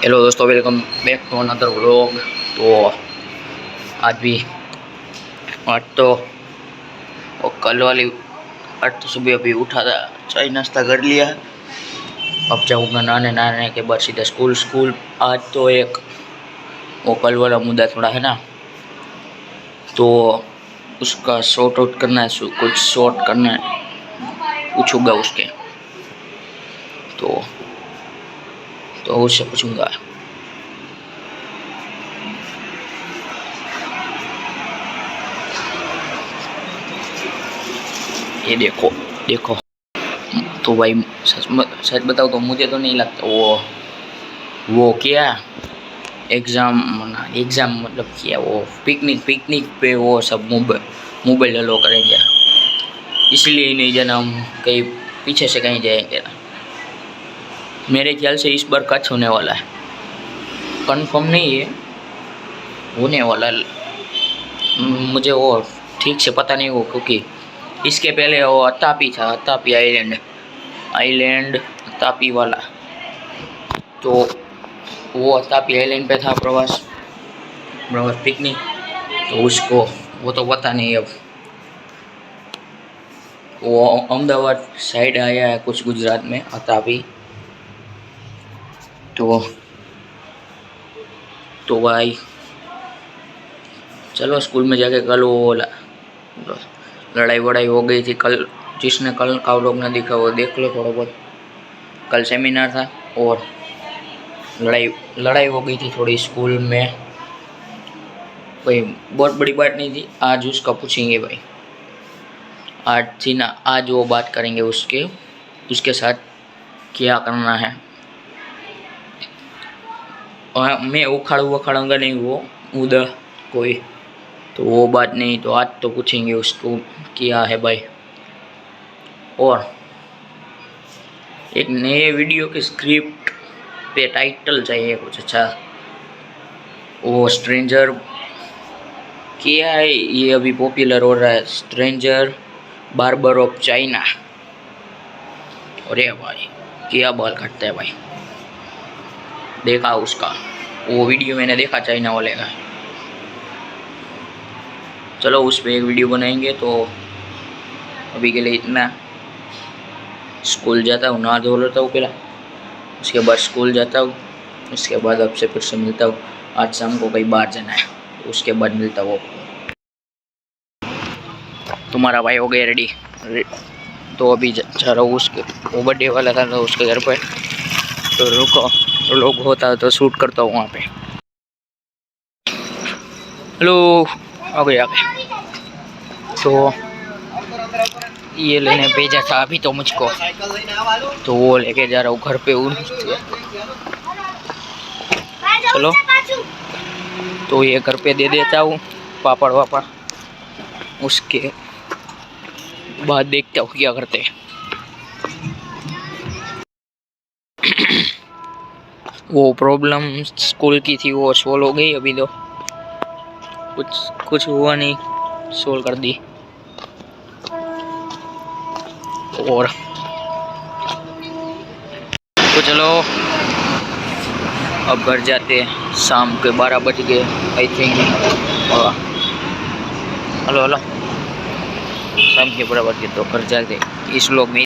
Hello दोस्तों, welcome back to another vlog. तो आज भी आज तो कल वाली आज तो सुबह अभी उठा था, चाय नाश्ता कर लिया। अब जाऊँगा नहाने के बाद सीधा स्कूल। आज तो एक वो कल वाला मुद्दा थोड़ा है ना, तो उसका सॉर्ट आउट करना है, कुछ सॉर्ट करना है, पूछूंगा उसके। तो उससे पूछूंगा। ये देखो देखो, तो भाई सच बताओ तो मुझे तो नहीं लगता वो क्या एग्ज़ाम मतलब क्या वो पिकनिक पे वो सब मोबाइल अलो करेंगे, इसलिए ही नहीं जाना। हम कहीं पीछे से कहीं जाएंगे ना। मेरे ख्याल से इस बार कच्छ होने वाला है, कंफर्म नहीं है, होने वाला। मुझे वो ठीक से पता नहीं, वो क्योंकि इसके पहले वो अतापी था, अतापी आइलैंड अतापी वाला। तो वो अतापी आइलैंड पे था प्रवास पिकनिक, तो उसको वो तो पता नहीं। अब वो अहमदाबाद साइड आया है कुछ गुजरात में अतापी। तो भाई चलो स्कूल में जाके कल वो लड़ाई वड़ाई हो गई थी कल। जिसने कल का व्लॉग ना देखा वो देख लो थोड़ा बहुत। कल सेमिनार था और लड़ाई हो गई थी थोड़ी स्कूल में, कोई बहुत बड़ी बात नहीं थी। आज उसका पूछेंगे भाई, आज थी ना, आज वो बात करेंगे उसके साथ क्या करना है। और मैं उखाड़ूंगा नहीं वो उधर कोई, तो वो बात नहीं। तो आज तो पूछेंगे उसको क्या है भाई। और एक नए वीडियो की स्क्रिप्ट पे टाइटल चाहिए कुछ अच्छा। वो स्ट्रेंजर क्या है, ये अभी पॉपुलर हो रहा है, स्ट्रेंजर बार्बर ऑफ चाइना। अरे भाई क्या बाल काटता है भाई, देखा उसका वो वीडियो मैंने देखा चाइना वाले का। चलो उस पर एक वीडियो बनाएंगे। तो अभी के लिए इतना। स्कूल जाता हूँ, नहा धो लेता हूँ पहला, उसके बाद स्कूल जाता हूँ, उसके बाद आपसे फिर से मिलता हूँ। आज शाम को कहीं बाहर जाना है, उसके बाद मिलता हूँ। तुम्हारा भाई हो गया रेडी। तो अभी जा रहा हूँ उसके, वो बर्थडे वाला था तो उसके घर पे। तो रुको, लोग होता है तो शूट करता हूँ वहाँ पे। हेलो, आ गए। तो ये लेने भेजा था अभी तो मुझको, तो वो लेके जा रहा हूँ घर पे। चलो तो ये घर पे दे देता हूँ पापड़ वापड़, उसके बाद देखता हूँ क्या करते हैं। वो प्रॉब्लम स्कूल की थी वो सोल्व हो गई, अभी तो कुछ हुआ नहीं, सोल्व कर दी। और तो चलो अब घर जाते हैं, शाम के 12 बज गए आई थिंक। हेलो शाम के 12 बज गए, तो घर जाते इस लोग में।